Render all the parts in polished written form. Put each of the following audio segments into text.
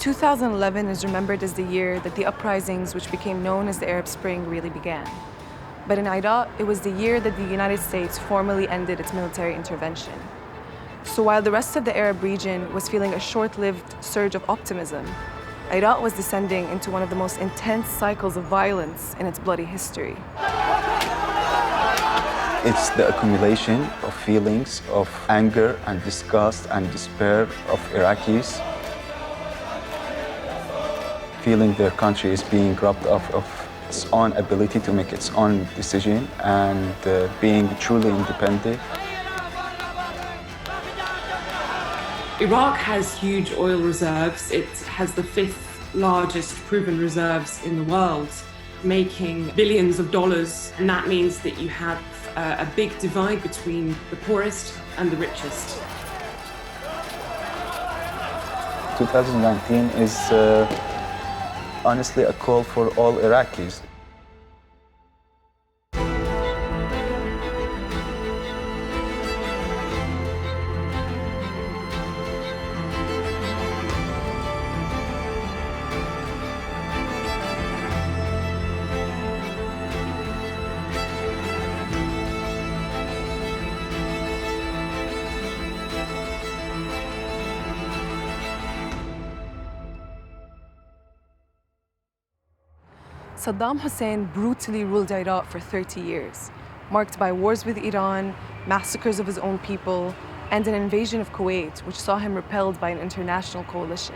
2011 is remembered as the year that the uprisings, which became known as the Arab Spring, really began. But in Iraq, it was the year that the United States formally ended its military intervention. So while the rest of the Arab region was feeling a short-lived surge of optimism, Iraq was descending into one of the most intense cycles of violence in its bloody history. It's the accumulation of feelings of anger and disgust and despair of Iraqis, feeling their country is being robbed of its own ability to make its own decision and being truly independent. Iraq has huge oil reserves. It has the fifth largest proven reserves in the world, making billions of dollars. And that means that you have a big divide between the poorest and the richest. 2019 is honestly a call for all Iraqis. Saddam Hussein brutally ruled Iraq for 30 years, marked by wars with Iran, massacres of his own people, and an invasion of Kuwait, which saw him repelled by an international coalition.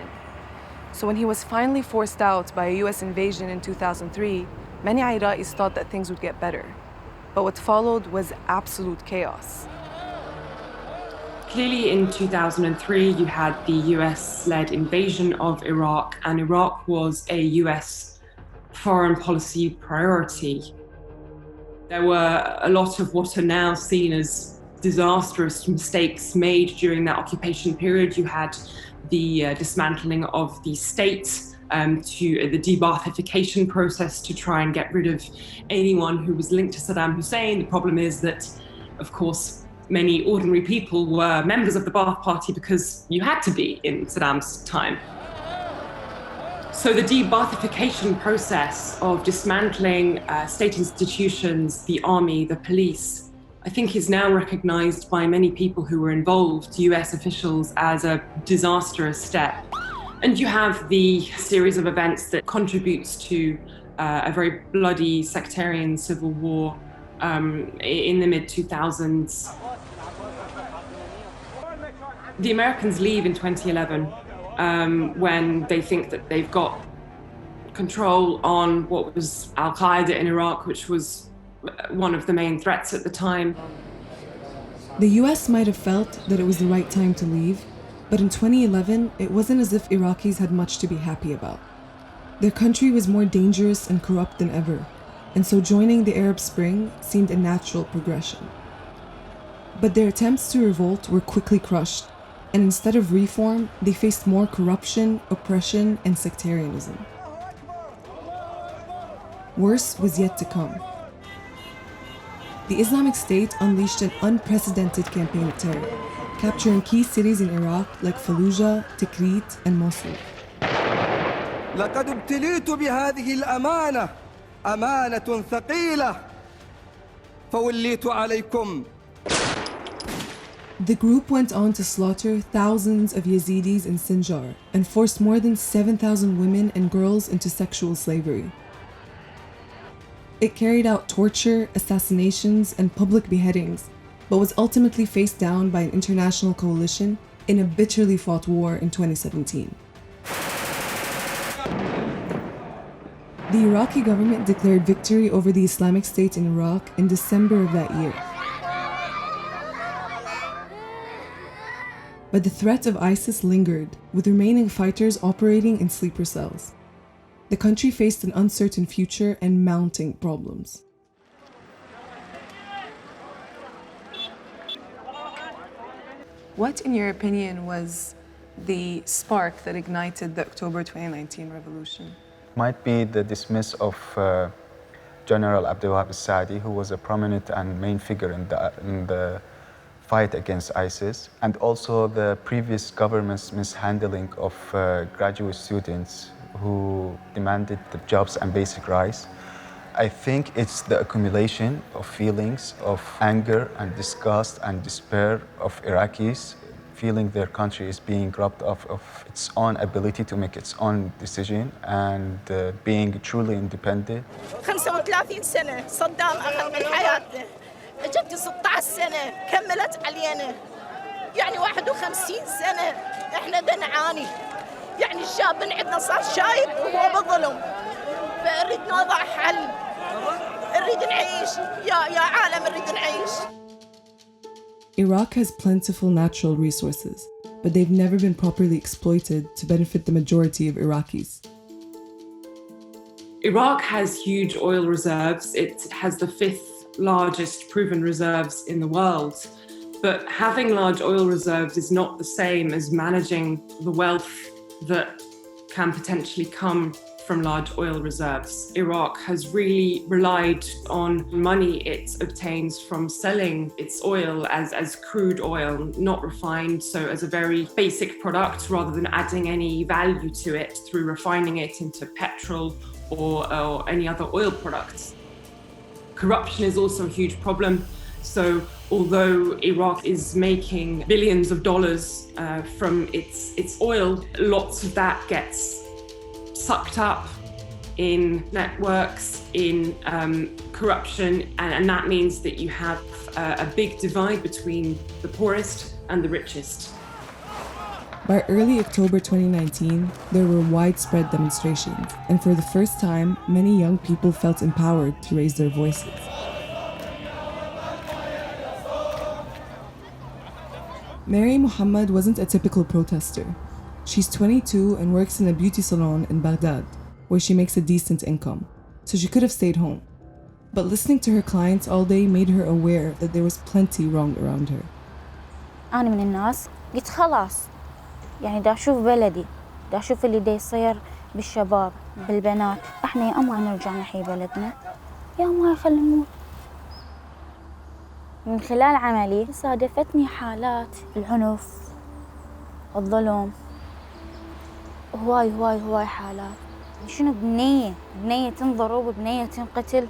So when he was finally forced out by a US invasion in 2003, many Iraqis thought that things would get better. But what followed was absolute chaos. Clearly in 2003, you had the US-led invasion of Iraq, and Iraq was a US foreign policy priority. There were a lot of what are now seen as disastrous mistakes made during that occupation period. You had the dismantling of the state, to the de-Baathification process to try and get rid of anyone who was linked to Saddam Hussein. The problem is that, of course, many ordinary people were members of the Ba'ath Party because you had to be in Saddam's time. So the de-Baathification process of dismantling state institutions, the army, the police, I think is now recognized by many people who were involved, US officials, as a disastrous step. And you have the series of events that contributes to a very bloody sectarian civil war in the mid-2000s. The Americans leave in 2011. When they think that they've got control on what was al-Qaeda in Iraq, which was one of the main threats at the time. The US might have felt that it was the right time to leave, but in 2011, it wasn't as if Iraqis had much to be happy about. Their country was more dangerous and corrupt than ever, and so joining the Arab Spring seemed a natural progression. But their attempts to revolt were quickly crushed, and instead of reform, they faced more corruption, oppression, and sectarianism. Worse was yet to come. The Islamic State unleashed an unprecedented campaign of terror, capturing key cities in Iraq like Fallujah, Tikrit, and Mosul. لقد ابتليت بهذه الأمانة أمانة ثقيلة فوليت عليكم. The group went on to slaughter thousands of Yazidis in Sinjar and forced more than 7,000 women and girls into sexual slavery. It carried out torture, assassinations, and public beheadings, but was ultimately faced down by an international coalition in a bitterly fought war in 2017. The Iraqi government declared victory over the Islamic State in Iraq in December of that year. But the threat of ISIS lingered, with remaining fighters operating in sleeper cells. The country faced an uncertain future and mounting problems. What, in your opinion, was the spark that ignited the October 2019 revolution? Might be the dismiss of General Abdul who was a prominent and main figure in the fight against ISIS, and also the previous government's mishandling of graduate students who demanded the jobs and basic rights. I think it's the accumulation of feelings of anger and disgust and despair of Iraqis feeling their country is being robbed of its own ability to make its own decision and being truly independent. 35 سنة صدام أخذ من حياتنا. جدي 16 سنة كملت علينا. يعني 51 سنة إحنا نعاني. يعني الشاب من عندنا صار شايب وهو بالظلم. فأريد نوضع حل. نريد نعيش يا عالم نريد نعيش. Iraq has plentiful natural resources, but they've never been properly exploited to benefit the majority of Iraqis. Iraq has huge oil reserves. It has the 5th largest proven reserves in the world. But having large oil reserves is not the same as managing the wealth that can potentially come from large oil reserves. Iraq has really relied on money it obtains from selling its oil as crude oil, not refined, so as a very basic product rather than adding any value to it through refining it into petrol or any other oil products. Corruption is also a huge problem. So although Iraq is making billions of dollars from its oil, lots of that gets sucked up in networks, in corruption, and that means that you have a big divide between the poorest and the richest. By early October 2019, there were widespread demonstrations, and for the first time, many young people felt empowered to raise their voices. Mary Muhammad wasn't a typical protester. She's 22 and works in a beauty salon in Baghdad, where she makes a decent income, so she could have stayed home. But listening to her clients all day made her aware that there was plenty wrong around her. أنا من الناس قلت خلاص يعني دا أشوف بلدي دا أشوف اللي دا يصير بالشباب بالبنات إحنا يا أما نرجع نحيي بلدنا يا ما يخلي نموت. من خلال عملي صادفتني حالات العنف الظلم هواي حالات. شنو بنية تنضرب بنية تنقتل.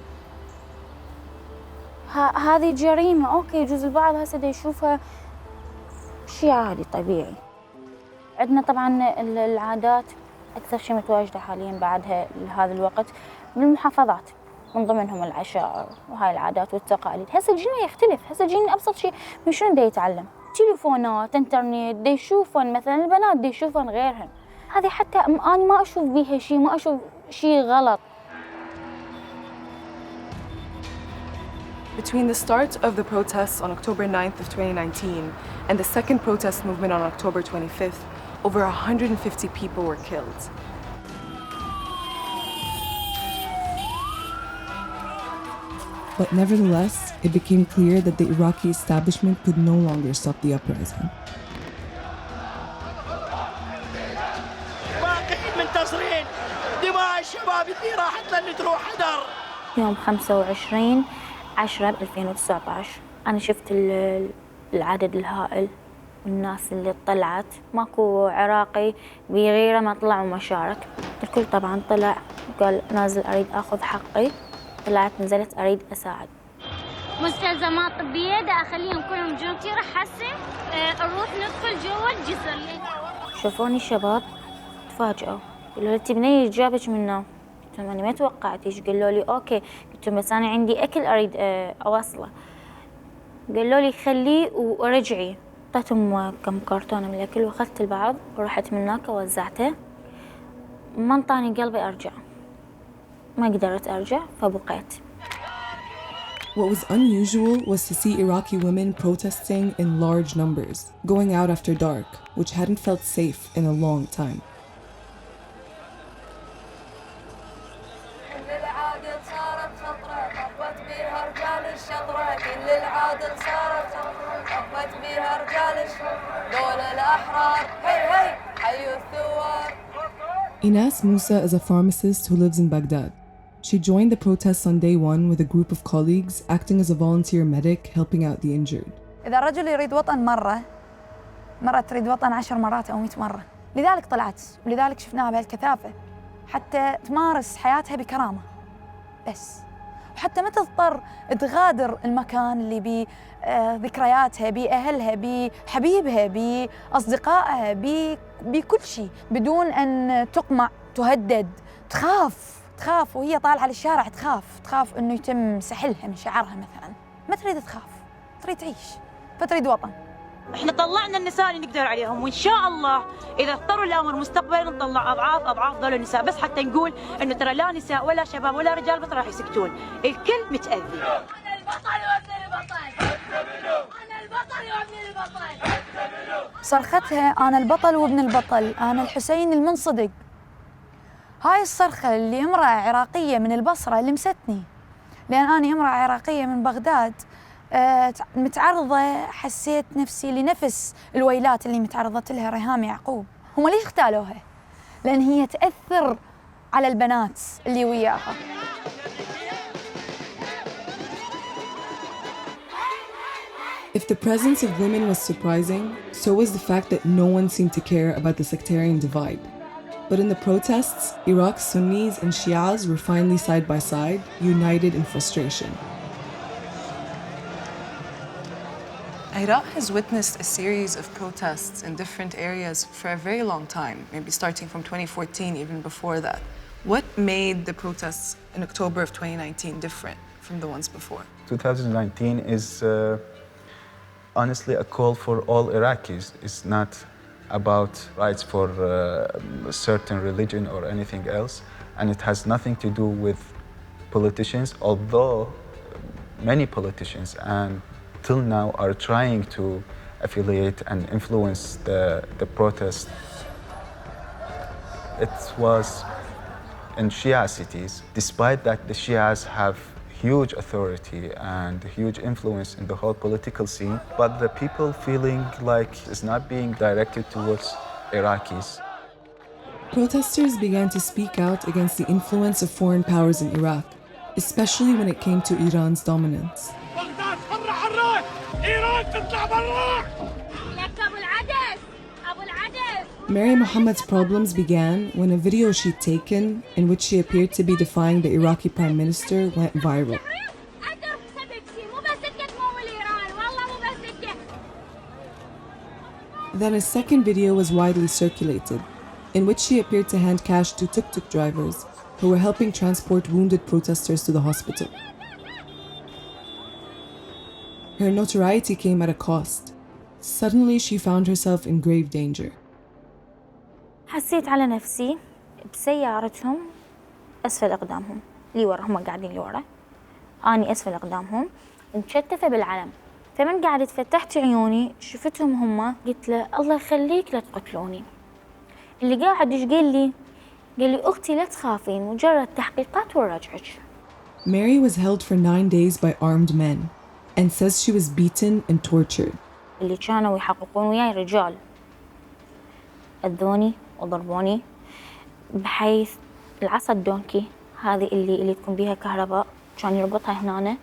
هذه جريمة. أوكي يجوز البعض هسه دا يشوفها شيء عادي طبيعي. عندنا طبعا العادات أكثر شيء متواجدة حاليا بعد هذا الوقت بالمحافظات من ضمنهم العشائر وهاي العادات والتقاليد. هسه الجيل يختلف. هسه الجيل أبسط شيء من شنو دا يتعلم؟ تليفونات انترنت دا يشوفون مثلا البنات دا يشوفون غيرهن. هذه حتى أنا ما أشوف بيها شيء ما أشوف شيء غلط. Between the start of the protests on October 9th of 2019 and the second protest movement on October 25th, over 150 people were killed. But nevertheless, it became clear that the Iraqi establishment could no longer stop the uprising. يوم 25/10/2019 أنا شفت العدد الهائل والناس اللي طلعت. ماكو عراقي بغيره ما طلع ومشارك. الكل طبعا طلع وقال نازل أريد أخذ حقي. طلعت نزلت أريد أساعد. مستلزمات طبية دا أخليهم كلهم جنتي راح حسن نروح ندخل جوا الجسر. شوفوني الشباب تفاجئوا قالوا لي تبني جابك منا. قلت لهم أنا ما توقعت إيش. قالوا لي أوكي. قلت لهم بس أنا عندي أكل أريد أوصله. قالوا لي خليه ورجعي. أعطيتهم كم كرتون من الأكل وأخذت البعض ورحت من هناك ووزعته. ما انطاني قلبي أرجع. ما قدرت أرجع فبقيت. What was unusual was to see Iraqi women protesting in large numbers, going out after dark, which hadn't felt safe in a long time. Inas Musa is a pharmacist who lives in Baghdad. She joined the protests on day one with a group of colleagues acting as a volunteer medic helping out the injured. إذا الرجل يريد وطن مرة تريد وطن 10 مرات أو 100 مرة. لذلك طلعت، ولذلك شفناها بهالكثافة، حتى تمارس حياتها بكرامة بس، وحتى ما تضطر تغادر المكان اللي بيه ذكرياتها، بأهلها، بحبيبها، بأصدقائها، بكل شيء، بدون أن تقمع، تهدد، تخاف وهي طالعة للشارع، تخاف أنه يتم سحلها من شعرها مثلاً. ما تريد تخاف، تريد تعيش، فتريد وطن. احنا طلعنا النساء اللي نقدر عليهم، وان شاء الله اذا اضطروا الامر مستقبلا نطلع اضعاف ذول النساء، بس حتى نقول انه ترى لا نساء ولا شباب ولا رجال بس راح يسكتون، الكل متاذي. انا البطل وابن البطل، انا البطل وابن البطل. صرختها انا البطل وابن البطل، انا الحسين المنصدق. هاي الصرخه اللي امراه عراقيه من البصره لمستني، لان انا امراه عراقيه من بغداد، متعرضة، حسيت نفسي لنفس الويلات اللي متعرضت لها ريهام يعقوب. هم ليش اغتالوها؟ لأن هي تأثر على البنات اللي وياها. If the presence of women was surprising, so was the fact that no one seemed to care about the sectarian divide. But in the protests, Iraq's Sunnis and Shias were finally side by side, united in frustration. Iraq has witnessed a series of protests in different areas for a very long time, maybe starting from 2014, even before that. What made the protests in October of 2019 different from the ones before? 2019 is honestly a call for all Iraqis. It's not about rights for a certain religion or anything else, and it has nothing to do with politicians, although many politicians and till now are trying to affiliate and influence the protest. It was in Shia cities, despite that the Shias have huge authority and huge influence in the whole political scene, but the people feeling like it's not being directed towards Iraqis. Protesters began to speak out against the influence of foreign powers in Iraq, especially when it came to Iran's dominance. Mary Mohammed's problems began when a video she'd taken in which she appeared to be defying the Iraqi Prime Minister went viral. Then a second video was widely circulated, in which she appeared to hand cash to tuk-tuk drivers who were helping transport wounded protesters to the hospital. Her notoriety came at a cost. Suddenly, she found herself in grave danger. حسيت على نفسي بسيارتهم أسفل أقدامهم، لي ورا، هم قاعدين لي ورا، أني أسفل أقدامهم، مشتفة بالعلم. فمن قعدت فتحت عيوني شفتهم هم، قلت له الله يخليك لا تقتلوني. اللي قاعد إيش قال لي أختي لا تخافين، مجرد تحقيقات ورجعك. Mary was held for 9 days by armed men and says she was beaten and tortured. اللي كانوا يحققون وياي رجال أذوني وضربوني، بحيث العصا الدونكي هذه اللي تكون بيها كهرباء كان يربطها هنا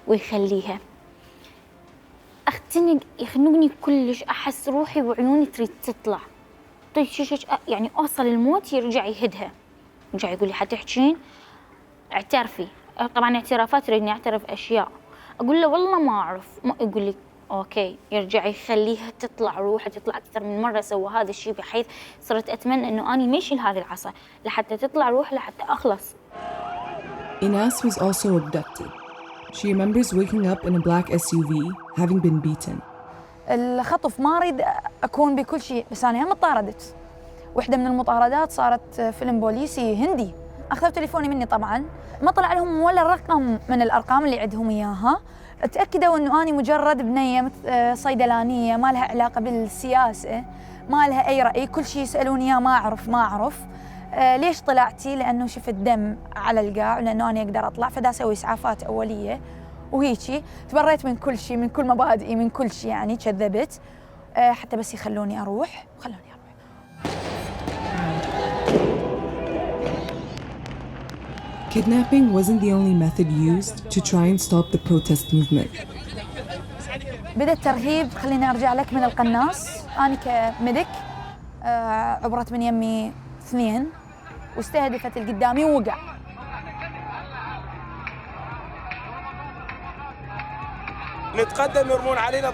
ويخليها اختنق، يخنقني كلش، احس روحي وعيوني تريد تطلع، يعني اوصل الموت، يرجع يهدها، يرجع يقول لي حتحكين اعترفي. طبعا اعترافات يريدني اعترف اشياء، اقول له والله ما اعرف، ما يقول لي اوكي، يرجع يخليها تطلع، روحها تطلع اكثر من مره. سوى هذا الشيء بحيث صرت اتمنى انه اني ما اشيل هذه العصا لحتى تطلع روح، لحتى اخلص. Inas was also abducted. She remembers waking up in a black SUV, having been beaten. الخطف ما اريد اكون بكل شيء، بس انا هم طاردت. واحده من المطاردات صارت فيلم بوليسي هندي، اخذوا تليفوني مني طبعا، ما طلع لهم ولا رقم من الارقام اللي عندهم اياها. تاكدوا انه اني مجرد بنيه صيدلانيه ما لها علاقه بالسياسه، ما لها اي راي، كل شيء يسالوني اياه ما اعرف. ليش طلعتي؟ لانه شفت دم على القاع، لانه انا اقدر اطلع، فدا اسوي اسعافات اوليه وهيجي. تبريت من كل شيء، من كل مبادئي، من كل شيء، يعني كذبت حتى بس يخلوني اروح، وخلوني اروح. Kidnapping wasn't the only method used to try and stop the protest movement. بدأ الترهيب. خليني أرجع لك من القناص. أنا كميديك عبرت من يمي 2 واستهدفت اللي قدامي ووقع. نتقدم يرمون علينا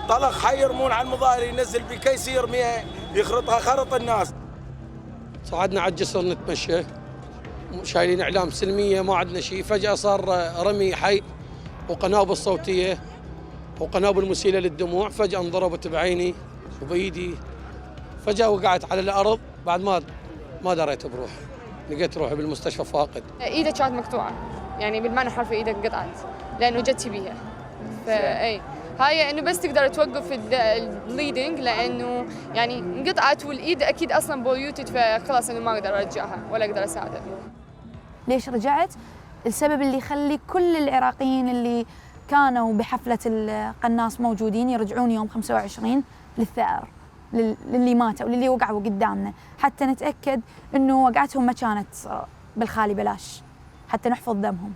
طلق حي يرمون على المظاهر، ينزل بكيس يرميها يخرطها خرط الناس. صعدنا على الجسر نتمشى شايلين اعلام سلميه، ما عندنا شيء. فجاه صار رمي حي وقنابل صوتيه وقنابل مسيله للدموع. فجاه انضربت بعيني وبايدي، فجاه وقعت على الارض. بعد ما دريت بروحي، لقيت روحي بالمستشفى فاقد. ايدك كانت مقطوعه، يعني بالمعنى الحرفي ايدك انقطعت لانه جتي بيها. فاي هاي انه بس تقدر توقف البليدنج، لانه يعني انقطعت والايد اكيد اصلا بوليوتد، فخلاص انه ما اقدر ارجعها ولا اقدر اساعده. ليش رجعت؟ السبب اللي يخلي كل العراقيين اللي كانوا بحفلة القناص موجودين يرجعون يوم 25 للثأر، للي ماتوا وللي وقعوا قدامنا، حتى نتأكد إنه وقعتهم ما كانت بالخالي بلاش، حتى نحفظ دمهم.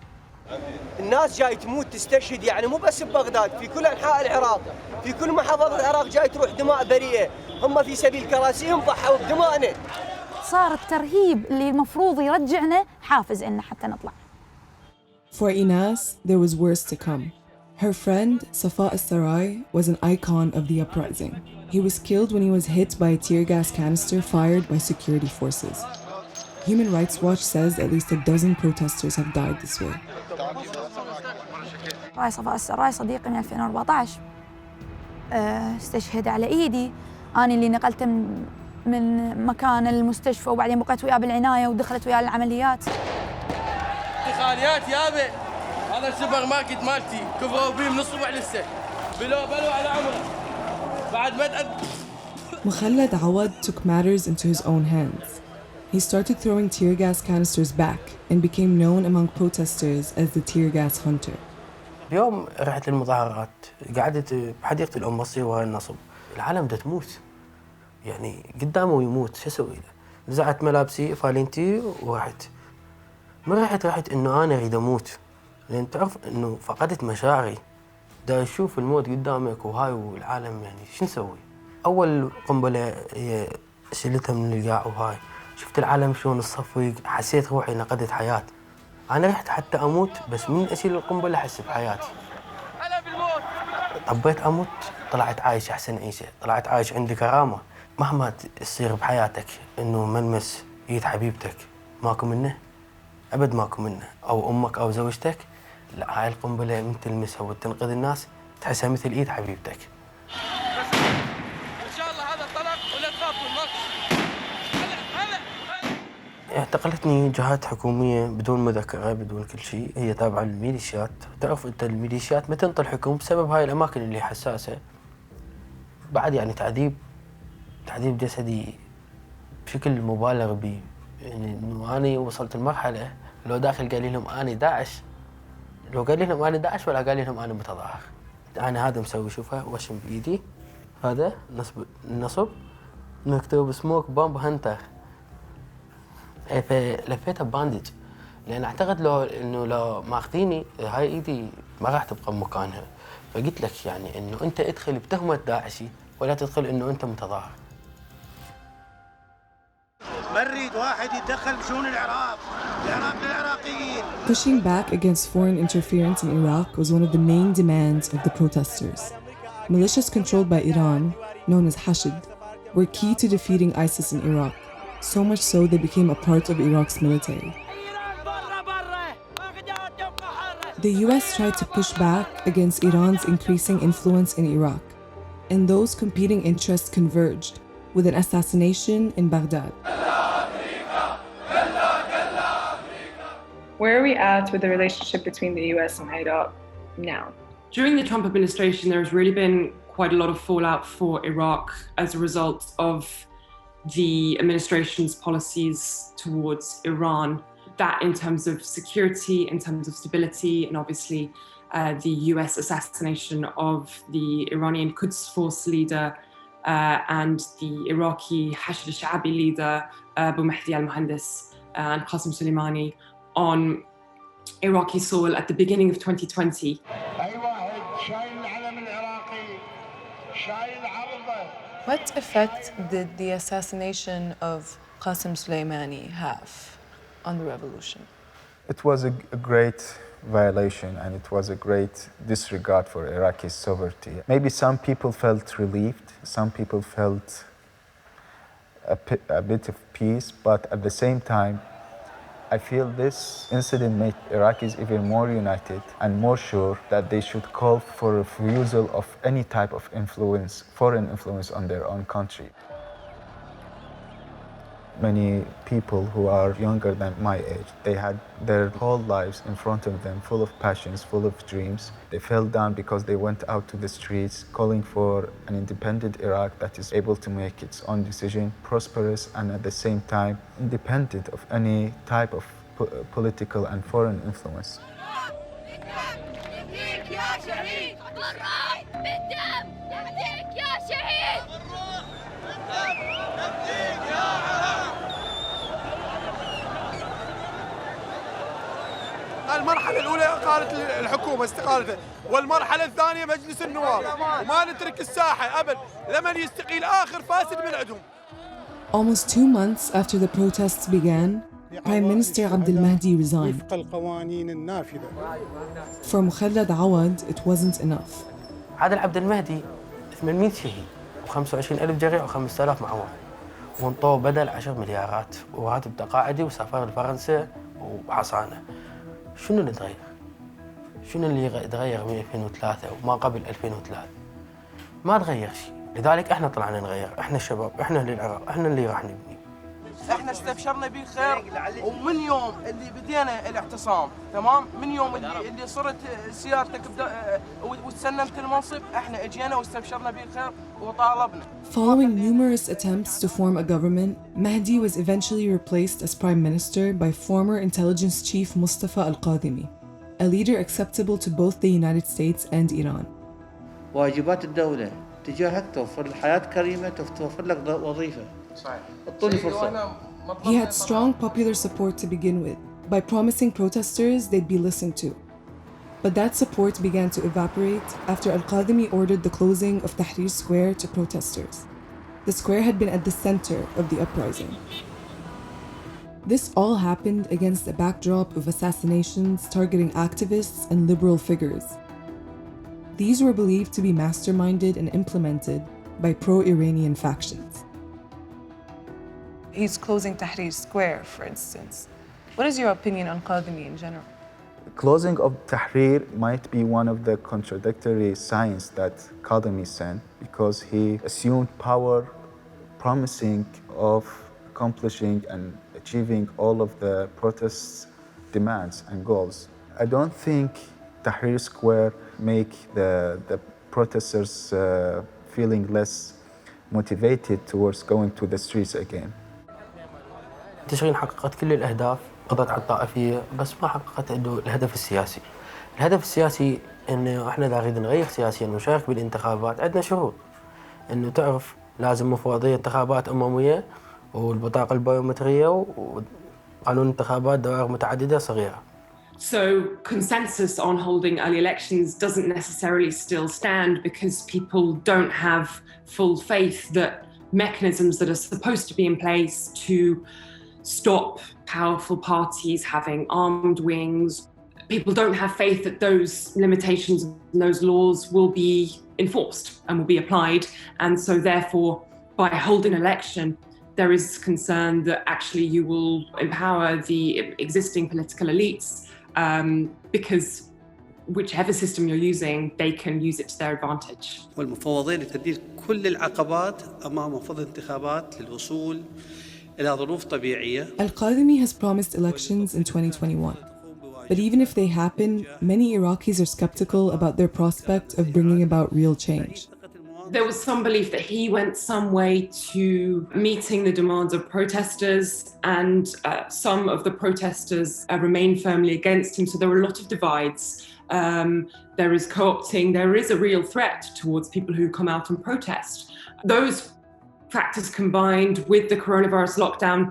الناس جاي تموت تستشهد، يعني مو بس ببغداد، في كل أنحاء العراق، في كل محافظة العراق جاي تروح دماء بريئة. هم في سبيل كراسيهم ضحوا بدمائنا. صار الترهيب اللي المفروض يرجعنا حافز إنه حتى نطلع. For Inas, there was worse to come. Her friend, Safa al-Sarai, was an icon of the uprising. He was killed when he was hit by a tear gas canister fired by security forces. Human Rights Watch says at least a dozen protesters have died this way. صفاء السراي صديقي من 2014 استشهد على ايدي. انا اللي نقلته من مكان المستشفى، وبعدين بقيت وياه بالعنايه ودخلت وياه العمليات. خاليات يابا، هذا السوبر ماركت مالتي كفروا بيه من الصبح لسه بلو على عمره بعد ما Mokhalad Awad took matters into his own hands. He started throwing tear gas canisters back and became known among protesters as the tear gas hunter. اليوم رحت للمظاهرات، قعدت بحديقة الأم الصيغ والنصب. العالم دا تموت، يعني قدامه يموت، شو اسوي له؟ نزعت ملابسي فالنتي ورحت. ما رحت انه انا اريد اموت، لان تعرف انه فقدت مشاعري. دا اشوف الموت قدامك وهاي والعالم، يعني شو نسوي؟ اول قنبله هي شلتها من القاع وهاي شفت العالم شلون الصفق، حسيت روحي نقدت حياه. انا رحت حتى اموت، بس من اشيل القنبله احس بحياتي. طبيت اموت، طلعت عايش احسن عيشه، طلعت عايش عندي كرامه. مهما تصير بحياتك انه ملمس ايد حبيبتك ماكو منه، ابد ماكو منه، او امك او زوجتك، لا هاي القنبله من تلمسها وتنقذ الناس تحسها مثل ايد حبيبتك. ان شاء الله هذا طلق ولا تخافوا النقص. اعتقلتني جهات حكوميه بدون مذكره بدون كل شيء، هي تابعه للميليشيات. تعرف انت الميليشيات ما تنطي الحكم بسبب هاي الاماكن اللي حساسه. بعد يعني تعذيب جسدي بشكل مبالغ به، يعني انه انا وصلت المرحله لو داخل قال لهم انا داعش، لو قال لهم انا داعش ولا قال لهم انا متظاهر. انا هذا مسوي، شوفه وشم بايدي، هذا النصب مكتوب سموك بامب هانتر. فلفيتها بباندج، لان اعتقد لو ماخذيني هاي ايدي ما راح تبقى بمكانها. فقلت لك يعني انه انت ادخل بتهمه داعشي ولا تدخل انه انت متظاهر. ما نريد واحد يتدخل بشؤون العراق للعراقيين. Pushing back against foreign interference in Iraq was one of the main demands of the protesters. Militias controlled by Iran, known as Hashd, were key to defeating ISIS in Iraq, so much so they became a part of Iraq's military. The US tried to push back against Iran's increasing influence in Iraq, and those competing interests converged with an assassination in Baghdad. Where are we at with the relationship between the US and Iraq now? During the Trump administration, there has really been quite a lot of fallout for Iraq as a result of the administration's policies towards Iran. That in terms of security, in terms of stability, and obviously the US assassination of the Iranian Quds Force leader and the Iraqi Hashd al-Sha'abi leader, Mahdi al-Muhandis and Qasem Soleimani, on Iraqi soil at the beginning of 2020. What effect did the assassination of Qasem Soleimani have on the revolution? It was a great violation, and it was a great disregard for Iraqi sovereignty. Maybe some people felt relieved, some people felt a bit of peace, but at the same time, I feel this incident made Iraqis even more united and more sure that they should call for a refusal of any type of influence, foreign influence on their own country. Many people who are younger than my age, they had their whole lives in front of them, full of passions, full of dreams. They fell down because they went out to the streets calling for an independent Iraq that is able to make its own decision, prosperous, and at the same time independent of any type of political and foreign influence. المرحلة الأولى قالت الحكومة استقالته، والمرحلة الثانية مجلس النواب، وما نترك الساحة أبد لمن يستقيل آخر فاسد من عندهم. Almost 2 months after the protests began, Prime Minister Mahdi resigned. وفق القوانين النافذة. For Mokhalad Awad, it wasn't enough. عادل عبد المهدي 800 شهيد و25,000 جريح و5,000 معوق، وانطوه بدل 10 مليارات وراتب تقاعدي وسافر لفرنسا وحصانه. شنو اللي تغير؟ شنو اللي تغير من 2003 وما قبل 2003؟ ما تغير شيء، لذلك احنا طلعنا نغير، احنا الشباب، احنا اللي العراق، احنا اللي راح نبني. احنا استبشرنا بالخير، ومن يوم اللي بدينا الاعتصام، تمام؟ من يوم اللي صرت سيارتك وتسلمت المنصب، احنا اجينا واستبشرنا بالخير وطالبنا. Following numerous attempts to form a government, Mahdi was eventually replaced as prime minister by former intelligence chief Mustafa al-Qadhimi, a leader acceptable to both the United States and Iran. واجبات الدولة تجاهك توفر الحياة كريمة، توفر لك وظيفة. صحيح. اعطوني فرصة. He had strong popular support to begin with. By promising protesters they'd be listened to. But that support began to evaporate after al-Qadhimi ordered the closing of Tahrir Square to protesters. The square had been at the center of the uprising. This all happened against a backdrop of assassinations targeting activists and liberal figures. These were believed to be masterminded and implemented by pro-Iranian factions. He's closing Tahrir Square, for instance. What is your opinion on Qadhimi in general? Closing of Tahrir might be one of the contradictory signs that Qadhimi sent, because he assumed power promising of accomplishing and achieving all of the protests' demands and goals. I don't think Tahrir Square make the protesters feeling less motivated towards going to the streets again. تشغيل حققت كل الأهداف، قضت على الطائفية، بس ما حققت الهدف السياسي. الهدف السياسي إنه إحنا إذا نريد نغير سياسيا ونشارك بالانتخابات، عندنا شروط. إنه تعرف لازم مفوضية انتخابات أممية والبطاقة البيومترية وقانون انتخابات دوائر متعددة صغيرة. So consensus on holding early elections doesn't necessarily still stand because people don't have full faith that mechanisms that are supposed to be in place to stop powerful parties having armed wings. People don't have faith that those limitations and those laws will be enforced and will be applied. And so therefore, by holding an election, there is concern that actually you will empower the existing political elites because whichever system you're using, they can use it to their advantage. والمفوضين لتدبير كل العقبات أمام منفذ الانتخابات للوصول إلى ظروف طبيعية. Al-Qadhimi has promised elections in 2021. But even if they happen, many Iraqis are skeptical about their prospect of bringing about real change. There was some belief that he went some way to meeting the demands of protesters, and some of the protesters remain firmly against him. So there were a lot of divides. There is co-opting. There is a real threat towards people who come out and protest. Those factors combined with the coronavirus lockdown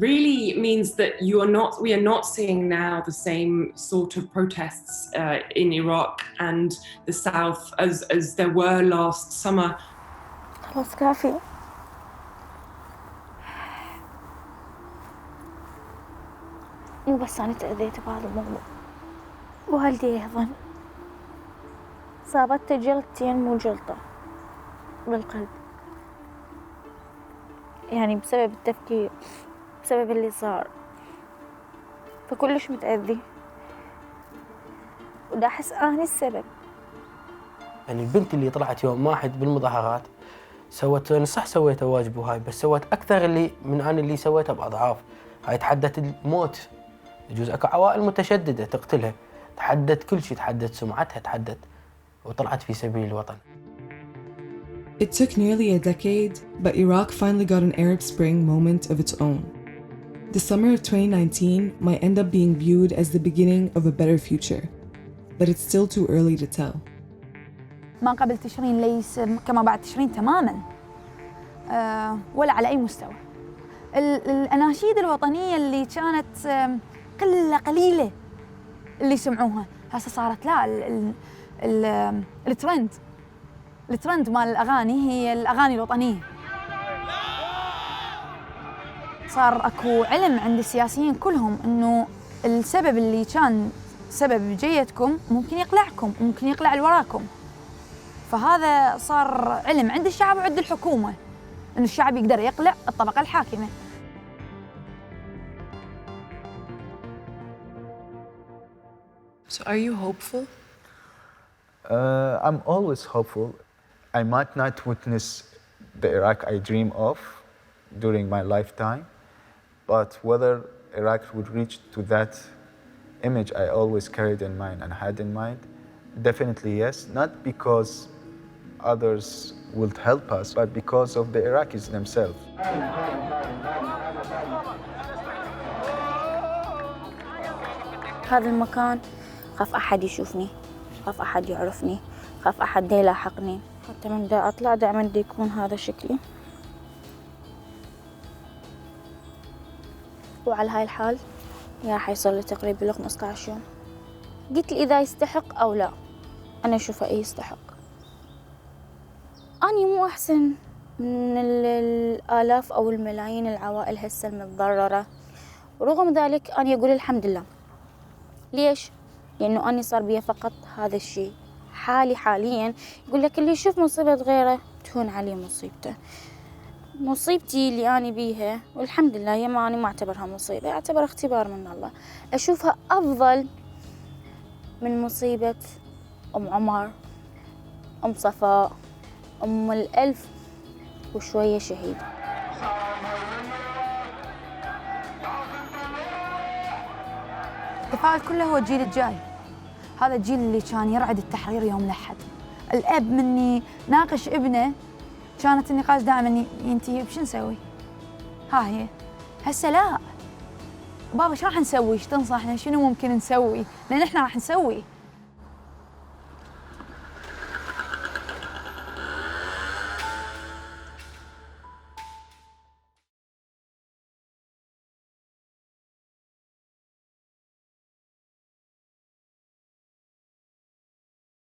really means that we are not seeing now the same sort of protests in Iraq and the South as there were last summer. خلاص كافي. مو بس أنا تأذيت بهذا الموضوع، والدي أيضا صابته جلطتين مو جلطة بالقلب، يعني بسبب التفكير، بسبب اللي صار، فكلش متأذي ودا أحس أنا السبب. يعني البنت اللي طلعت يوم واحد بالمظاهرات سوت، أنا صح سويت واجب وهاي، بس سوت أكثر اللي من أنا اللي سويته بأضعاف. هاي تحدت الموت، يجوز أكو عوائل متشددة تقتلها، تحدت كل شيء، تحدت سمعتها، تحدت وطلعت في سبيل الوطن. It took nearly a decade, but Iraq finally got an Arab Spring moment of its own. The summer of 2019 might end up being viewed as the beginning of a better future, but it's still too early to tell. ما قبل تشرين ليس كما بعد تشرين تماماً، ولا على أي مستوى. الأناشيد الوطنية اللي كانت قليلة اللي سمعوها، هسه صارت لا الترند مال الأغاني هي الأغاني الوطنية. صار أكو علم عند السياسيين كلهم إنه السبب اللي كان سبب جيتكم ممكن يقلعكم، ممكن يقلع اللي وراكم. فهذا صار علم عند الشعب وعند الحكومة، إنه الشعب يقدر يقلع الطبقة الحاكمة. So are you hopeful? I'm always hopeful. I might not witness the Iraq I dream of during my lifetime, but whether Iraq would reach to that image I always carried in mind and had in mind, definitely yes. Not because others will help us, but because of the Iraqis themselves. هذا المكان خاف أحد يشوفني، خاف أحد يعرفني، خاف أحد دا يلاحقني، حتى من دا أطلع دائما دا يكون هذا شكلي. وعلى هاي الحال يا راح يصير لي تقريبا 15 يوم. قلت لي إذا يستحق أو لا، أنا أشوفه إيه يستحق. أني مو أحسن من الآلاف أو الملايين العوائل هسه المتضررة، ورغم ذلك أنا أقول الحمد لله. ليش؟ لأنه أني صار بي فقط هذا الشيء. حاليا يقول لك اللي يشوف مصيبة غيره تهون عليه مصيبته. مصيبتي اللي أنا بيها والحمد لله هي ما أنا ما أعتبرها مصيبة، أعتبرها اختبار من الله. أشوفها أفضل من مصيبة أم عمر، أم صفاء، أم الألف وشوية شهيد. التفاؤل كله هو الجيل الجاي، هذا الجيل اللي كان يرعد التحرير يوم الأحد. الأب مني ناقش ابنه كانت النقاش دائما ينتهي بشو نسوي؟ ها هي هسه لا، بابا ايش راح نسوي؟ ايش تنصحنا؟ شنو ممكن نسوي؟ لأن احنا راح نسوي.